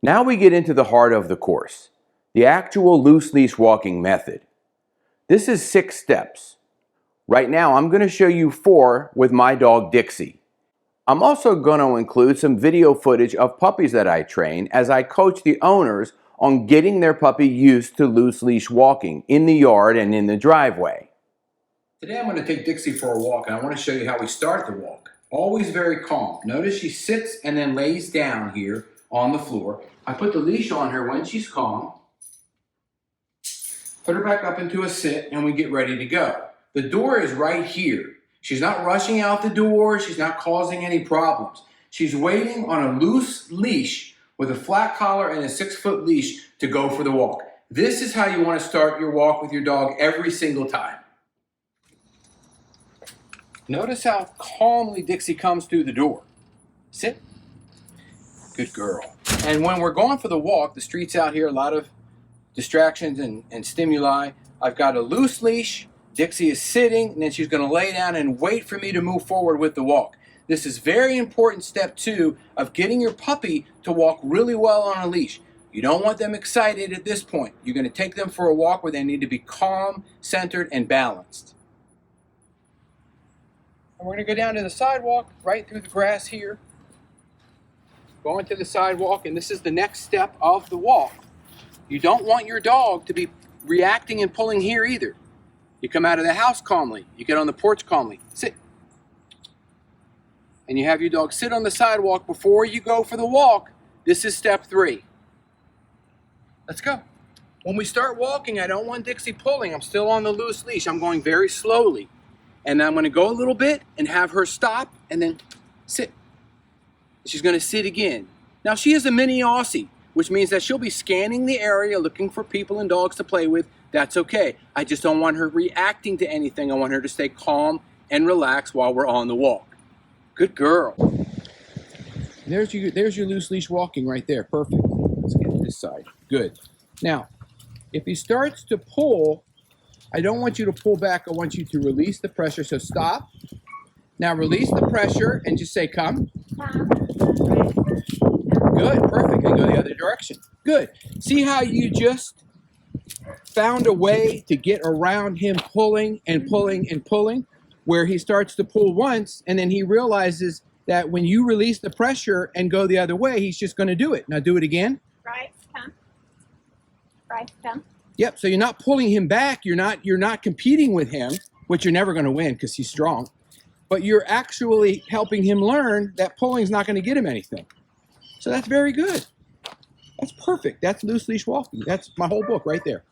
Now we get into the heart of the course, the actual loose leash walking method. This is 6 steps. Right now I'm going to show you 4 with my dog Dixie. I'm also going to include some video footage of puppies that I train as I coach the owners on getting their puppy used to loose leash walking in the yard and in the driveway. Today I'm going to take Dixie for a walk, and I want to show you how we start the walk. Always very calm. Notice she sits and then lays down here on the floor. I put the leash on her when she's calm. Put her back up into a sit, and we get ready to go. The door is right here. She's not rushing out the door. She's not causing any problems. She's waiting on a loose leash with a flat collar and a 6-foot leash to go for the walk. This is how you want to start your walk with your dog every single time. Notice how calmly Dixie comes through the door. Sit. Good girl. And when we're going for the walk, the streets out here, a lot of distractions and stimuli. I've got a loose leash. Dixie is sitting, and then she's going to lay down and wait for me to move forward with the walk. This is very important, step 2 of getting your puppy to walk really well on a leash. You don't want them excited at this point. You're going to take them for a walk where they need to be calm, centered, and balanced. And we're going to go down to the sidewalk, right through the grass here. Going to the sidewalk, and this is the next step of the walk. You don't want your dog to be reacting and pulling here either. You come out of the house calmly. You get on the porch calmly. Sit. And you have your dog sit on the sidewalk before you go for the walk. This is step 3. Let's go. When we start walking, I don't want Dixie pulling. I'm still on the loose leash. I'm going very slowly. And I'm going to go a little bit and have her stop and then sit. She's going to sit again. Now she is a mini Aussie, which means that she'll be scanning the area looking for people and dogs to play with. That's okay. I just don't want her reacting to anything. I want her to stay calm and relaxed while we're on the walk. Good girl. There's your loose leash walking right there. Perfect. Let's get to this side. Good. Now, if he starts to pull, I don't want you to pull back. I want you to release the pressure. So stop. Now release the pressure and just say, come. Good, perfect. And go the other direction. Good. See how you just found a way to get around him pulling and pulling and pulling, where he starts to pull once and then he realizes that when you release the pressure and go the other way, he's just going to do it. Now do it again. Right, come. Right, come. Yep, so you're not pulling him back. You're not competing with him, which you're never going to win because he's strong. But you're actually helping him learn that pulling is not going to get him anything. So that's very good. That's perfect. That's loose leash walking. That's my whole book right there.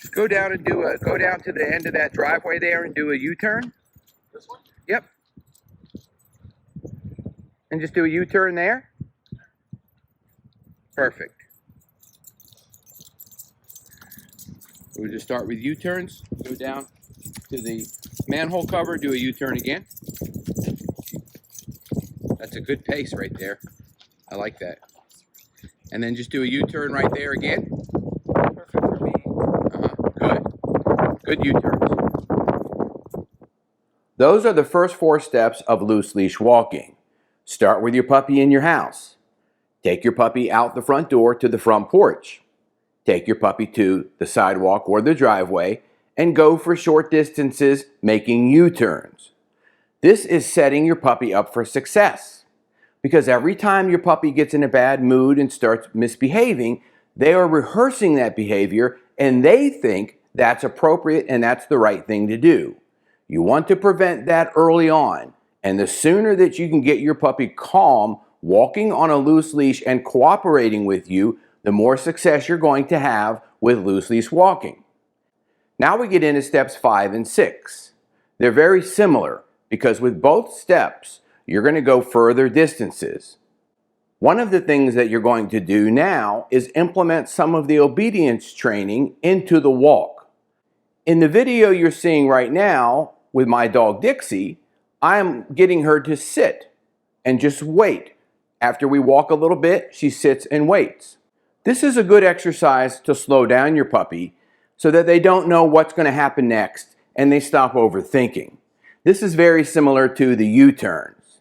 Just go down and go down to the end of that driveway there and do a U-turn. This one? Yep. And just do a U-turn there. Perfect. We'll just start with U-turns. Go down to the manhole cover, do a U-turn again. That's a good pace right there. I like that. And then just do a U-turn right there again. Perfect for me. Good. Good U-turns. Those are the first 4 steps of loose leash walking. Start with your puppy in your house. Take your puppy out the front door to the front porch. Take your puppy to the sidewalk or the driveway and go for short distances, making U-turns. This is setting your puppy up for success, because every time your puppy gets in a bad mood and starts misbehaving, they are rehearsing that behavior and they think that's appropriate and that's the right thing to do. You want to prevent that early on, and the sooner that you can get your puppy calm, walking on a loose leash and cooperating with you, the more success you're going to have with loose leash walking. Now we get into steps 5 and 6. They're very similar because with both steps, you're going to go further distances. One of the things that you're going to do now is implement some of the obedience training into the walk. In the video you're seeing right now with my dog Dixie, I'm getting her to sit and just wait. After we walk a little bit, she sits and waits. This is a good exercise to slow down your puppy so that they don't know what's going to happen next and they stop overthinking. This is very similar to the U-turns.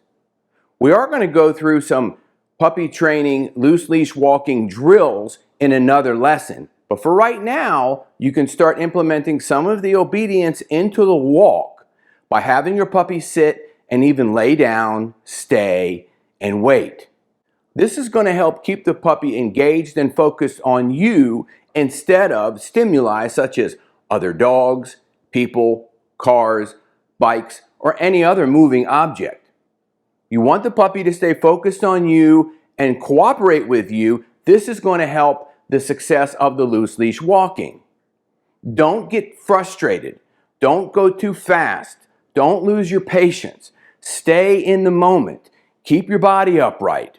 We are going to go through some puppy training, loose leash walking drills in another lesson. But for right now, you can start implementing some of the obedience into the walk by having your puppy sit and even lay down, stay, and wait. This is going to help keep the puppy engaged and focused on you instead of stimuli such as other dogs, people, cars, bikes, or any other moving object. You want the puppy to stay focused on you and cooperate with you. This is going to help the success of the loose leash walking. Don't get frustrated. Don't go too fast. Don't lose your patience. Stay in the moment. Keep your body upright.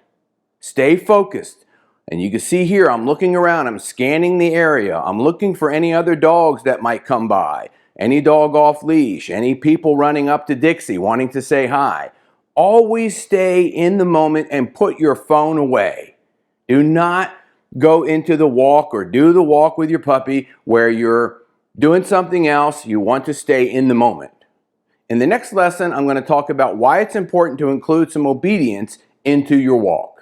Stay focused. And you can see here, I'm looking around, I'm scanning the area. I'm looking for any other dogs that might come by. Any dog off leash, any people running up to Dixie wanting to say hi. Always stay in the moment and put your phone away. Do not go into the walk or do the walk with your puppy where you're doing something else. You want to stay in the moment. In the next lesson, I'm going to talk about why it's important to include some obedience into your walk.